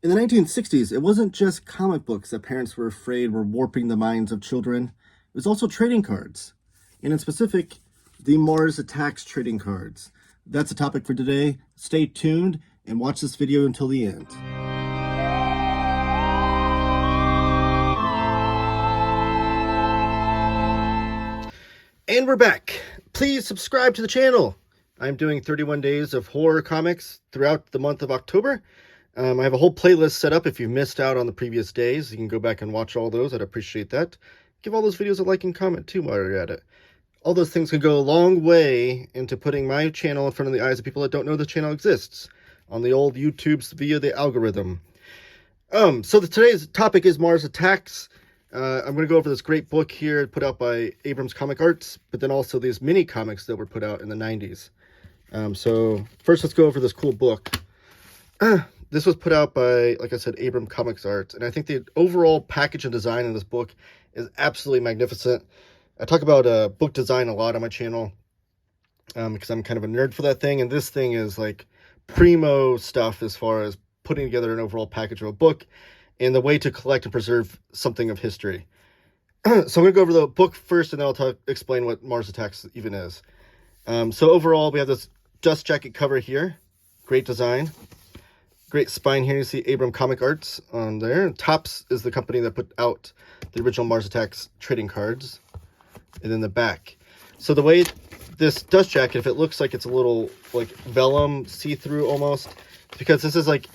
In the 1960s, it wasn't just comic books that parents were afraid were warping the minds of children. It was also trading cards, and in specific, the Mars Attacks trading cards. That's the topic for today. Stay tuned and watch this video until the end. And we're back. Please subscribe to the channel. I'm doing 31 days of horror comics throughout the month of October. I have a whole playlist set up. If you missed out on the previous days, you can go back and watch all those. I'd appreciate that. Give all those videos a like and comment too while you're at it. All those things can go a long way into putting my channel in front of the eyes of people that don't know the channel exists on the old YouTubes via the algorithm. So today's topic is Mars Attacks. I'm going to go over this great book here put out by Abrams ComicArts, but then also these mini comics that were put out in the 90s. So first let's go over this cool book. This was put out by, like I said, Abrams ComicArts, and I think the overall package and design in this book is absolutely magnificent. I talk about book design a lot on my channel because I'm kind of a nerd for that thing, and this thing is like primo stuff as far as putting together an overall package of a book and the way to collect and preserve something of history. So I'm going to go over the book first, and then I'll explain what Mars Attacks even is. So overall, we have this dust jacket cover here. Great design. Great spine here. You see Abrams ComicArts on there. And Topps is the company that put out the original Mars Attacks trading cards. And then the back. So the way this dust jacket, if it looks like it's a little like vellum see-through almost, it's because this is like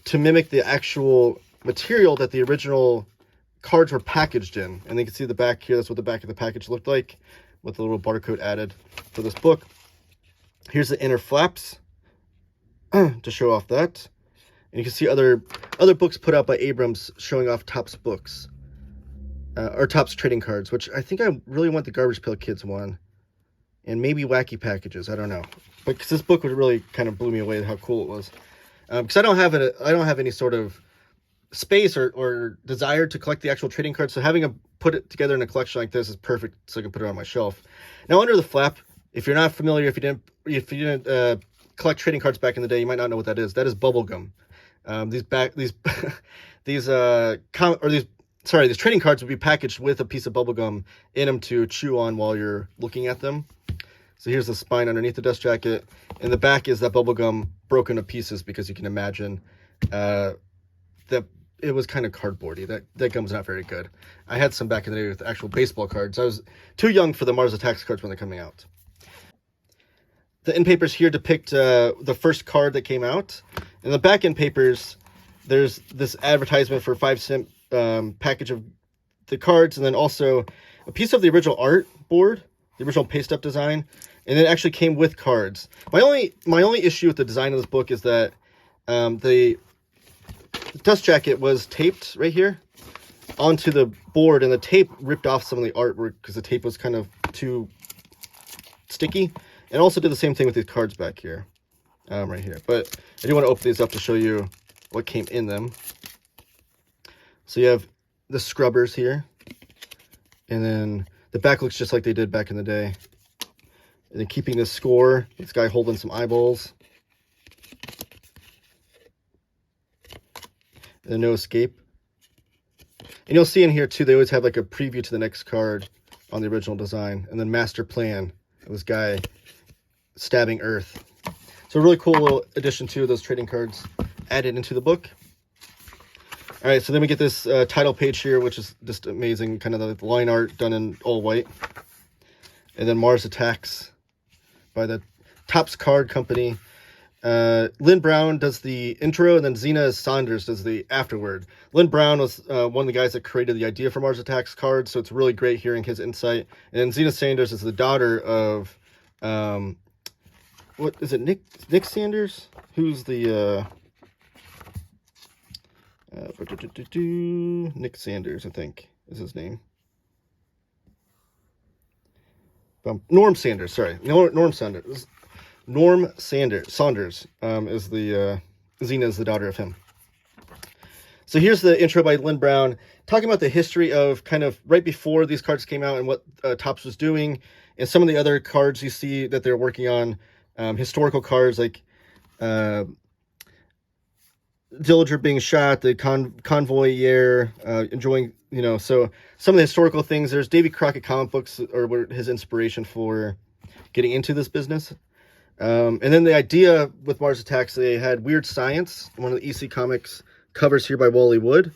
to mimic the actual material that the original cards were packaged in. And you can see the back here. That's what the back of the package looked like with a little barcode added for this book. Here's the inner flaps to show off that. And you can see other books put out by Abrams showing off Topps books. Or Topps trading cards, which I think I really want the Garbage Pail Kids one. And maybe Wacky Packages, I don't know. But because this book really kind of blew me away how cool it was. Because I don't have any sort of space or desire to collect the actual trading cards, so having put it together in a collection like this is perfect, so I can put it on my shelf. Now under the flap, if you're not familiar, if you didn't collect trading cards back in the day, you might not know what that is. That is bubble gum. These trading cards would be packaged with a piece of bubble gum in them to chew on while you're looking at them. So here's the spine underneath the dust jacket, and the back is that bubble gum broken to pieces, because you can imagine that it was kind of cardboardy. That gum's not very good. I had some back in the day with actual baseball cards. I was too young for the Mars Attacks cards when they're coming out. The end papers here depict the first card that came out. In the back end papers, there's this advertisement for a 5-cent package of the cards, and then also a piece of the original art board, the original paste up design, and it actually came with cards. My only issue with the design of this book is that the dust jacket was taped right here onto the board, and the tape ripped off some of the artwork because the tape was kind of too sticky, and also did the same thing with these cards back here, right here. But I do want to open these up to show you what came in them. So you have the scrubbers here, and then the back looks just like they did back in the day. And then keeping the score, this guy holding some eyeballs. And then no escape. And you'll see in here too, they always have like a preview to the next card on the original design. And then master plan, this guy stabbing Earth. So a really cool little addition to those trading cards added into the book. All right, so then we get this title page here, which is just amazing, kind of the line art done in all white. And then Mars Attacks by the Topps Card Company. Lynn Brown does the intro, and then Zena Saunders does the afterword. Lynn Brown was one of the guys that created the idea for Mars Attacks cards, so it's really great hearing his insight. And then Zena Saunders is the daughter of, what is it, Nick Saunders? Who's the... Nick Saunders, I think, is his name. Norm Saunders, sorry. Norm Saunders. Norm Saunders is the... Xena is the daughter of him. So here's the intro by Lynn Brown, talking about the history of kind of right before these cards came out and what Topps was doing, and some of the other cards you see that they're working on, historical cards like Dillinger being shot, the convoy enjoying, so some of the historical things. There's Davy Crockett comic books, or were his inspiration for getting into this business. And then the idea with Mars Attacks, they had Weird Science, one of the EC Comics covers here by Wally Wood.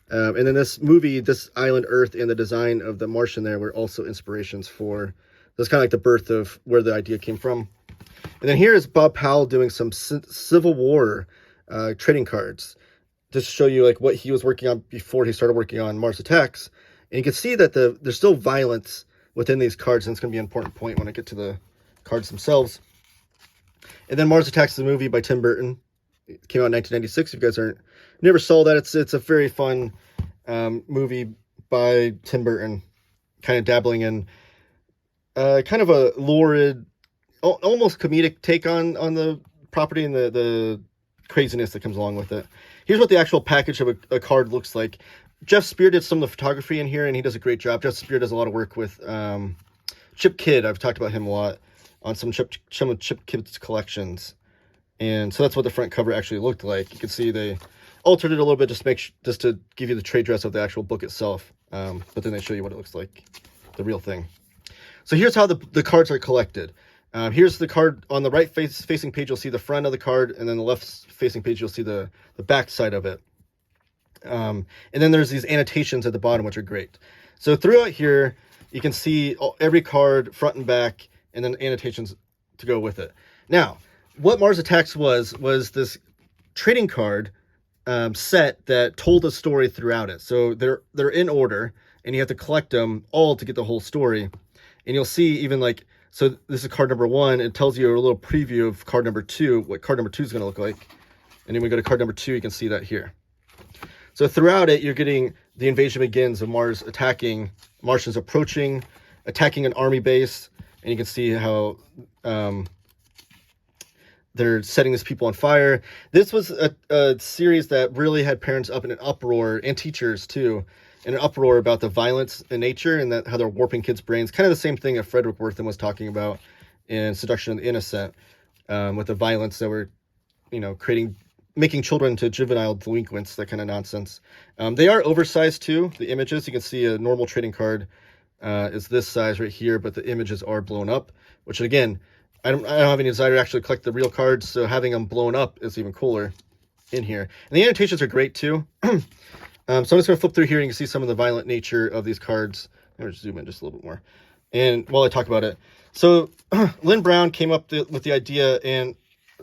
And then this movie, This Island Earth, and the design of the Martian there were also inspirations for, that's kind of like the birth of where the idea came from. And then here is Bob Powell doing some Civil War trading cards, just to show you like what he was working on before he started working on Mars Attacks. And you can see that there's still violence within these cards, and it's going to be an important point when I get to the cards themselves. And then Mars Attacks, the movie by Tim Burton. It came out in 1996. If you guys never saw that, it's a very fun movie by Tim Burton, kind of dabbling in kind of a lurid, almost comedic take on the property and the craziness that comes along with it. Here's what the actual package of a card looks like. Jeff Spear did some of the photography in here, and he does a great job. Jeff Spear does a lot of work with Chip Kidd. I've talked about him a lot on some of Chip Kidd's collections. And so that's what the front cover actually looked like. You can see they altered it a little bit just to give you the trade dress of the actual book itself. But then they show you what it looks like, the real thing. So here's how the cards are collected. Here's the card on the right facing page. You'll see the front of the card, and then the left facing page, you'll see the back side of it. And then there's these annotations at the bottom, which are great. So throughout here, you can see every card front and back, and then annotations to go with it. Now, what Mars Attacks was this trading card set that told a story throughout it. So they're in order, and you have to collect them all to get the whole story. And you'll see even like, so this is card number 1. It tells you a little preview of card number 2, what card number 2 is going to look like. And then we go to card number 2, you can see that here. So throughout it, you're getting the invasion begins of Mars attacking, Martians approaching, attacking an army base. And you can see how they're setting these people on fire. This was a series that really had parents up in an uproar, and teachers too, in an uproar about the violence in nature and how they're warping kids' brains. Kind of the same thing that Frederick Worthen was talking about in Seduction of the Innocent, with the violence that we're, making children to juvenile delinquents, that kind of nonsense. They are oversized too, the images. You can see a normal trading card is this size right here, but the images are blown up, which again, I don't have any desire to actually collect the real cards, so having them blown up is even cooler in here. And the annotations are great too. So I'm just going to flip through here, and you can see some of the violent nature of these cards. Let me just zoom in just a little bit more. And while I talk about it, so Lynn Brown came up with the idea, and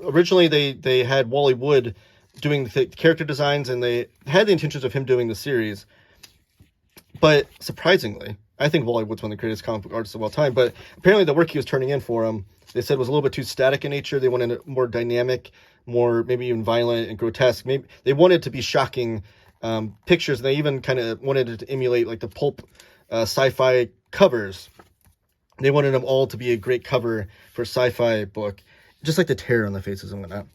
originally they had Wally Wood doing the character designs, and they had the intentions of him doing the series. But surprisingly, I think Wally Wood's one of the greatest comic book artists of all time, but apparently the work he was turning in for him, they said, was a little bit too static in nature. They wanted it more dynamic, more maybe even violent and grotesque. Maybe they wanted to be shocking pictures, and they even kind of wanted it to emulate like the pulp sci-fi covers. They wanted them all to be a great cover for a sci-fi book, just like the terror on the faces and whatnot.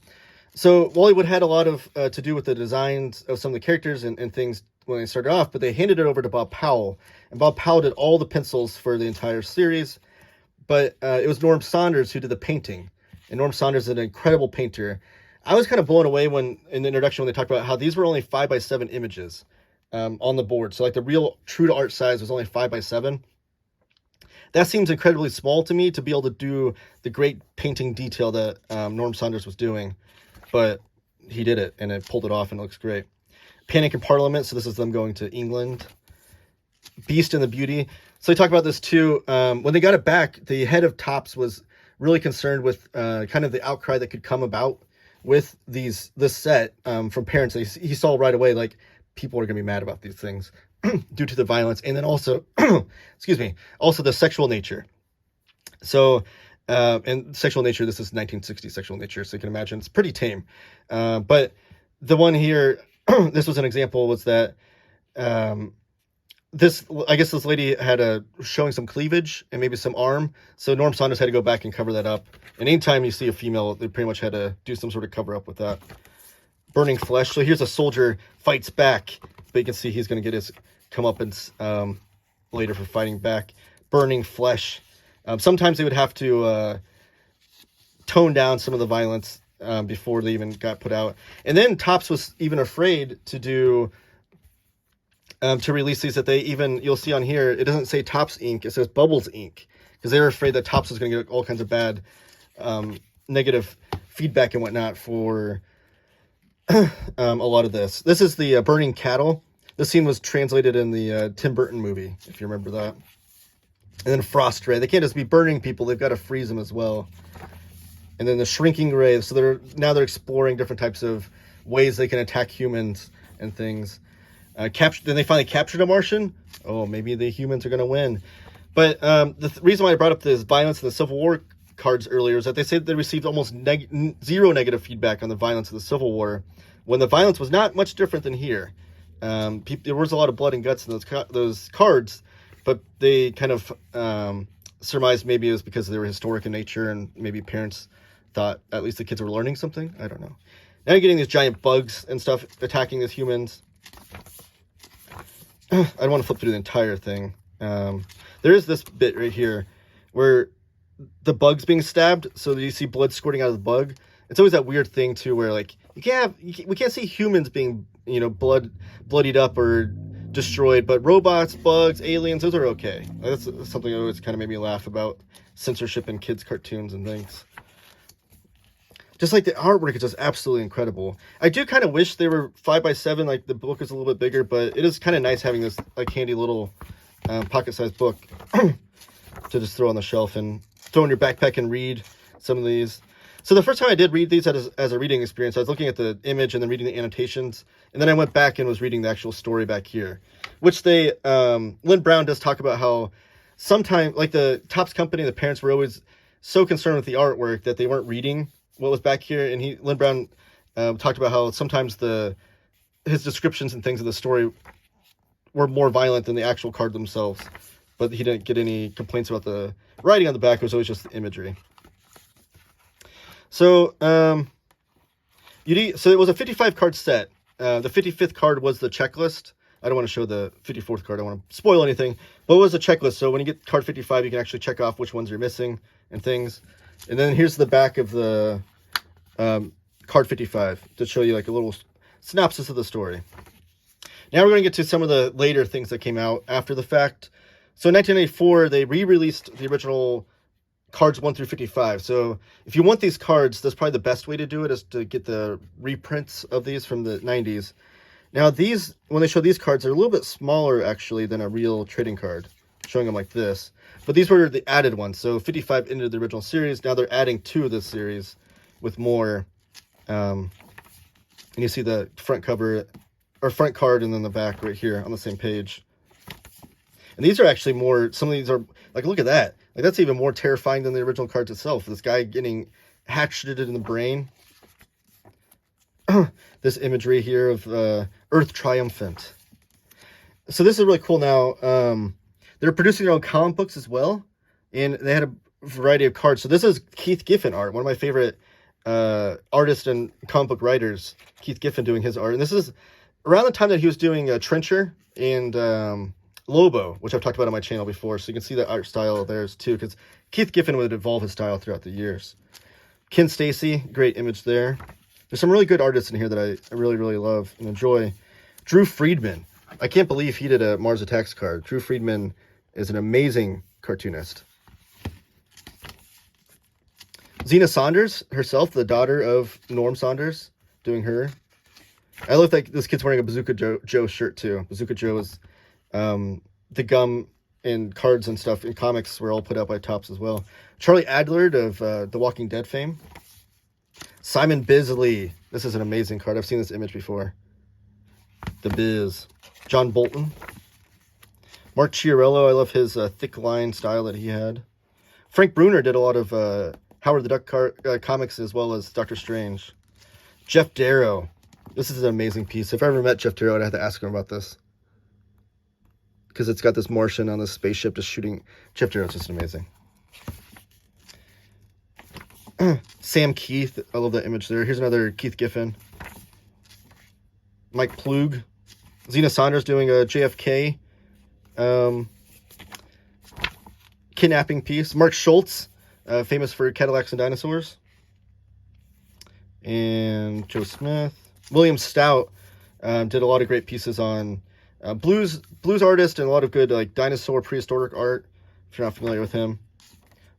So Wally Wood had a lot of to do with the designs of some of the characters and things when they started off, but they handed it over to Bob Powell, and Bob Powell did all the pencils for the entire series. But it was Norm Saunders who did the painting, and Norm Saunders is an incredible painter. I was kind of blown away in the introduction when they talked about how these were only 5x7 images on the board. So like the real true to art size was only 5x7. That seems incredibly small to me to be able to do the great painting detail that Norm Saunders was doing. But he did it, and it pulled it off, and it looks great. Panic in Parliament, so this is them going to England. Beast and the Beauty. So they talk about this too. When they got it back, the head of Topps was really concerned with kind of the outcry that could come about with this set from parents. He saw right away, like, people are going to be mad about these things due to the violence. And then also, excuse me, also the sexual nature. So, and sexual nature, this is 1960 sexual nature, so you can imagine it's pretty tame. But the one here, this was an example, was that this lady had showing some cleavage and maybe some arm, so Norm Saunders had to go back and cover that up. And anytime you see a female, they pretty much had to do some sort of cover up with that. Burning Flesh. So here's a soldier fights back, but you can see he's going to get his comeuppance later for fighting back. Burning Flesh. Sometimes they would have to tone down some of the violence before they even got put out. And then Topps was even afraid to do to release these, that they even, you'll see on here, it doesn't say Topps Inc., it says Bubbles Inc., because they were afraid that Topps was going to get all kinds of bad negative feedback and whatnot for a lot of this. This is the burning cattle. This scene was translated in the Tim Burton movie, if you remember that. And then Frost Ray. They can't just be burning people, they've got to freeze them as well. And then the Shrinking Ray. So they're exploring different types of ways they can attack humans and things. Then they finally captured a Martian. Oh, maybe the humans are going to win. But the reason why I brought up this violence in the Civil War cards earlier is that they said they received almost zero negative feedback on the violence of the Civil War, when the violence was not much different than here. There was a lot of blood and guts in those cards, but they kind of surmised maybe it was because they were historic in nature, and maybe parents thought at least the kids were learning something. I don't know. Now you're getting these giant bugs and stuff attacking these humans. I don't want to flip through the entire thing. There is this bit right here where the bug's being stabbed, so you see blood squirting out of the bug. It's always that weird thing too, where like we can't see humans being, you know, bloodied up or destroyed, but robots, bugs, aliens, those are okay. That's something that always kind of made me laugh about censorship in kids' cartoons and things. Just like the artwork is just absolutely incredible. I do kind of wish they were 5x7, like the book is a little bit bigger, but it is kind of nice having this like handy little pocket-sized book to just throw on the shelf and throw in your backpack and read some of these. So the first time I did read these as a reading experience, I was looking at the image and then reading the annotations, and then I went back and was reading the actual story back here, which Lynn Brown does talk about how sometimes, like the Topps company, the parents were always so concerned with the artwork that they weren't reading what was back here, and Lynn Brown talked about how sometimes his descriptions and things of the story were more violent than the actual card themselves, but he didn't get any complaints about the writing on the back. It was always just the imagery. So so it was a 55 card set. The 55th card was the checklist. I don't want to show the 54th card, I don't want to spoil anything, but it was a checklist. So when you get card 55, you can actually check off which ones you're missing and things. And then here's the back of the card 55 to show you like a little synopsis of the story. Now we're going to get to some of the later things that came out after the fact. So in 1984, they re-released the original cards 1 through 55. So if you want these cards, that's probably the best way to do it, is to get the reprints of these from the 90s. Now these, when they show these cards, they're a little bit smaller actually than a real trading card, showing them like this. But these were the added ones. So 55 into the original series. Now they're adding to this series with more. And you see the front cover, or front card, and then the back right here on the same page. And these are actually more, some of these are, like, look at that. Like, that's even more terrifying than the original cards itself. This guy getting hatcheted in the brain. This imagery here of Earth Triumphant. So this is really cool now. They're producing their own comic books as well, and they had a variety of cards. So this is Keith Giffen art, one of my favorite artists and comic book writers, Keith Giffen, doing his art. And this is around the time that he was doing Trencher and Lobo, which I've talked about on my channel before. So you can see the art style of theirs too, because Keith Giffen would evolve his style throughout the years. Ken Stacy, great image there. There's some really good artists in here that I really, really love and enjoy. Drew Friedman. I can't believe he did a Mars Attacks card. Drew Friedman is an amazing cartoonist. Zena Saunders herself, the daughter of Norm Saunders, doing her. I love that this kid's wearing a Bazooka Joe shirt too. Bazooka Joe is the gum and cards and stuff in comics were all put out by Topps as well. Charlie Adlard of The Walking Dead fame. Simon Bisley. This is an amazing card. I've seen this image before. The Biz. John Bolton. Mark Chiarello. I love his thick line style that he had. Frank Bruner did a lot of Howard the Duck comics as well as Doctor Strange. Jeff Darrow. This is an amazing piece. If I ever met Jeff Darrow, I'd have to ask him about this, because it's got this Martian on this spaceship just shooting. Jeff Darrow's just amazing. Sam Keith. I love that image there. Here's another Keith Giffen. Mike Plug. Zena Saunders doing a JFK kidnapping piece. Mark Schultz, famous for Cadillacs and Dinosaurs. and Joe Smith. William Stout did a lot of great pieces on blues artist and a lot of good like dinosaur prehistoric art, if you're not familiar with him.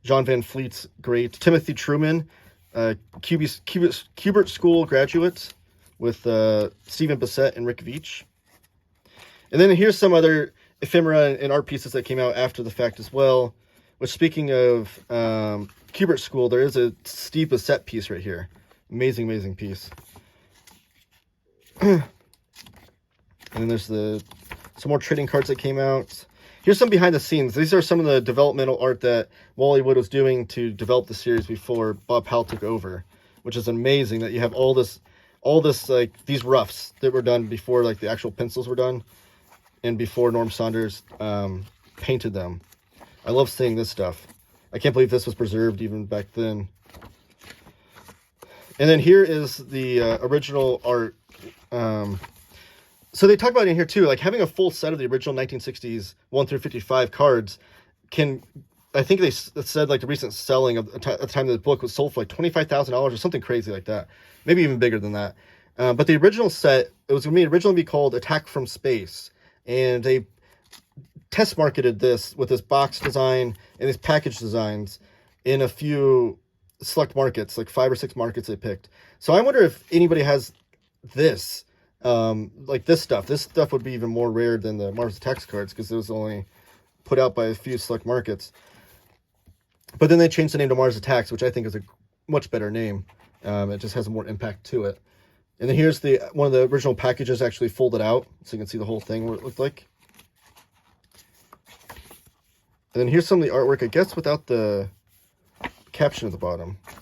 John Van Fleet's great. Timothy Truman, Kubert School graduate with Stephen Bissett and Rick Veitch. And then here's some other ephemera and art pieces that came out after the fact as well. Which, speaking of Kubert School, there is a Steve Bissett piece right here. Amazing, amazing piece. And then there's some more trading cards that came out. Here's some behind the scenes. These are some of the developmental art that Wally Wood was doing to develop the series before Bob Powell took over, which is amazing that you have all this like these roughs that were done before like the actual pencils were done and before Norm Saunders painted them. I love seeing this stuff. I can't believe this was preserved even back then. And then here is the original art. So they talk about it in here too, like having a full set of the original 1960s 1 through 55 cards can, I think they said like the recent selling of at the time of the book was sold for like $25,000 or something crazy like that. Maybe even bigger than that. But the original set, it was going to originally be called Attack from Space. And they test marketed this with this box design and these package designs in a few select markets, like 5 or 6 markets they picked. So I wonder if anybody has this, like this stuff. This stuff would be even more rare than the Mars Attacks cards because it was only put out by a few select markets. But then they changed the name to Mars Attacks, which I think is a much better name. It just has more impact to it. And then here's one of the original packages actually folded out, so you can see the whole thing, what it looked like. And then here's some of the artwork, I guess, without the caption at the bottom. I'm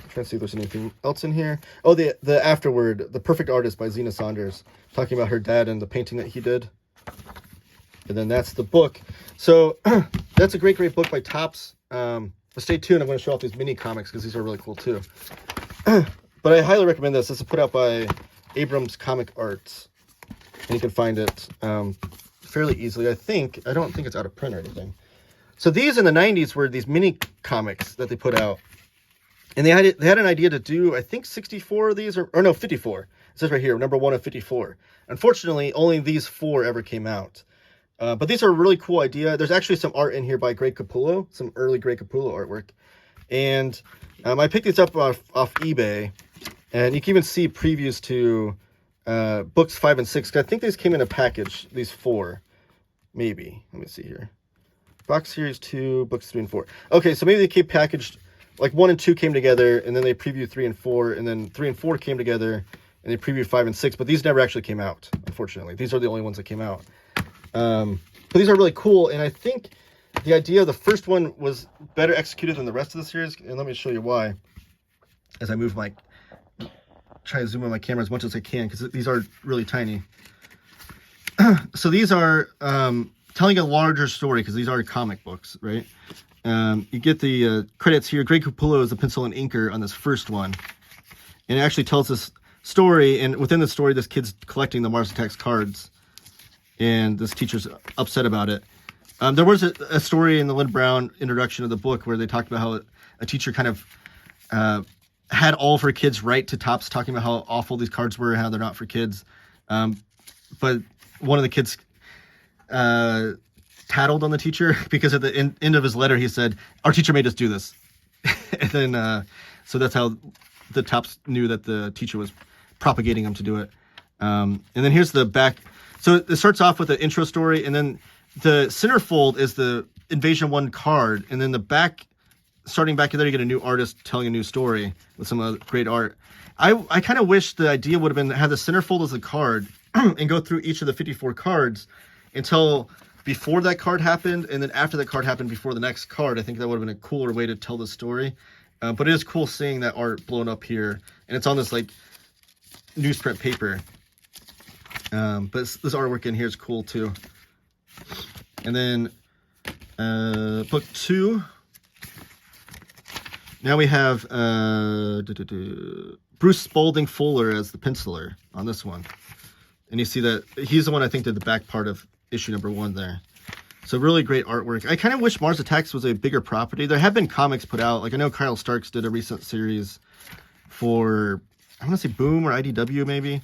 trying to see if there's anything else in here. Oh, the afterword, The Perfect Artist by Zena Saunders, talking about her dad and the painting that he did. And then that's the book. So that's a great, great book by Topps. But stay tuned. I'm going to show off these mini comics because these are really cool too. But I highly recommend this. This is put out by Abrams ComicArts. And you can find it fairly easily. I don't think it's out of print or anything. So these in the 90s were these mini comics that they put out. And they had an idea to do, I think, 64 of these, or no, 54. It says right here, number 1 of 54. Unfortunately, only these 4 ever came out. But these are a really cool idea. There's actually some art in here by Greg Capullo, some early Greg Capullo artwork. And I picked these up off eBay. And you can even see previews to books 5 and 6. I think these came in a package, these 4. Maybe. Let me see here. Box Series 2, books 3 and 4. Okay, so maybe they came packaged, like 1 and 2 came together, and then they previewed 3 and 4, and then 3 and 4 came together, and they previewed 5 and 6. But these never actually came out, unfortunately. These are the only ones that came out. But these are really cool, and I think the idea of the first one was better executed than the rest of the series, and let me show you why. As I try to zoom on my camera as much as I can, because these are really tiny. So these are telling a larger story, because these are comic books, right? You get the credits here. Greg Capullo is the pencil and inker on this first one, and it actually tells this story, and within the story, this kid's collecting the Mars Attacks cards. And this teacher's upset about it. There was a story in the Lynn Brown introduction of the book where they talked about how a teacher kind of had all of her kids write to Topps talking about how awful these cards were and how they're not for kids. But one of the kids tattled on the teacher because at the end of his letter he said, "Our teacher made us do this." And then so that's how the Topps knew that the teacher was propagating them to do it. And then here's the back. So it starts off with the intro story, and then the centerfold is the Invasion 1 card, and then the back, starting back there, you get a new artist telling a new story with some great art. I kind of wish the idea would have been to have the centerfold as a card and go through each of the 54 cards until before that card happened, and then after that card happened before the next card. I think that would have been a cooler way to tell the story. But it is cool seeing that art blown up here, and it's on this like newsprint paper. But this artwork in here is cool too. And then book 2. Now we have Bruce Spalding Fuller as the penciler on this one. And you see that he's the one I think did the back part of issue number 1 there. So really great artwork. I kind of wish Mars Attacks was a bigger property. There have been comics put out. Like I know Kyle Starks did a recent series for, I want to say Boom or IDW maybe.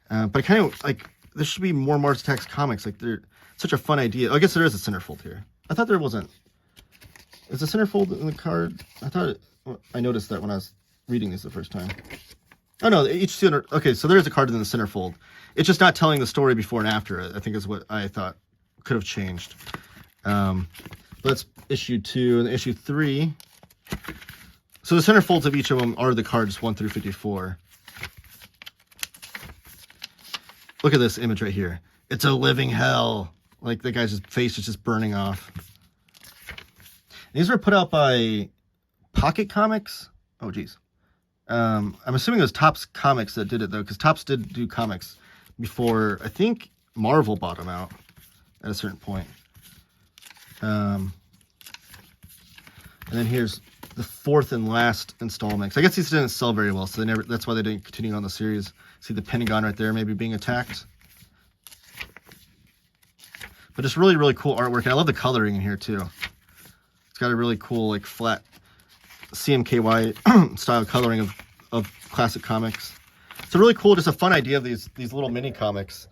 But I kind of like, there should be more Mars Attacks comics. Like they're such a fun idea. I guess there is a centerfold here. I thought there wasn't. Is the centerfold in the card? I thought I noticed that when I was reading this the first time. Oh no, each center. Okay, so there's a card in the centerfold. It's just not telling the story before and after. I think is what I thought could have changed. That's issue 2 and issue 3. So the centerfolds of each of them are the cards 1 through 54. Look at this image right here. It's a living hell. Like the guy's face is just burning off. These were put out by Pocket Comics. Oh, geez. I'm assuming it was Topps Comics that did it, though, because Topps did do comics before, I think, Marvel bought them out at a certain point. And then here's the 4th and last installment. I guess these didn't sell very well, so that's why they didn't continue on the series. See the Pentagon right there maybe being attacked. But just really, really cool artwork. And I love the coloring in here, too. It's got a really cool, like, flat CMKY style coloring of classic comics. It's a really cool, just a fun idea of these little mini comics,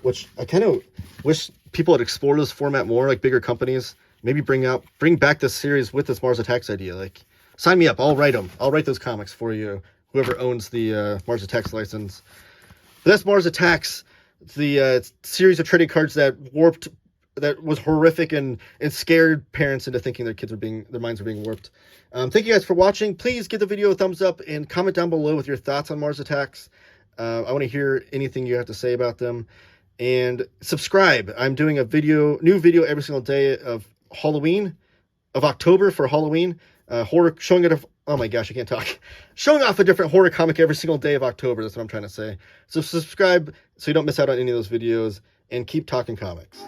which I kind of wish people had explored this format more, like bigger companies. Maybe bring back this series with this Mars Attacks idea. Like, sign me up. I'll write them. I'll write those comics for you. Whoever owns the Mars Attacks license. But that's Mars Attacks, the series of trading cards that was horrific and scared parents into thinking their minds were being warped. Thank you guys for watching. Please give the video a thumbs up and comment down below with your thoughts on Mars Attacks. I want to hear anything you have to say about them. And subscribe. I'm doing a new video every single day of Halloween, of October for Halloween. Horror, oh my gosh, I can't talk. Showing off a different horror comic every single day of October. That's what I'm trying to say. So subscribe so you don't miss out on any of those videos. And keep talking comics.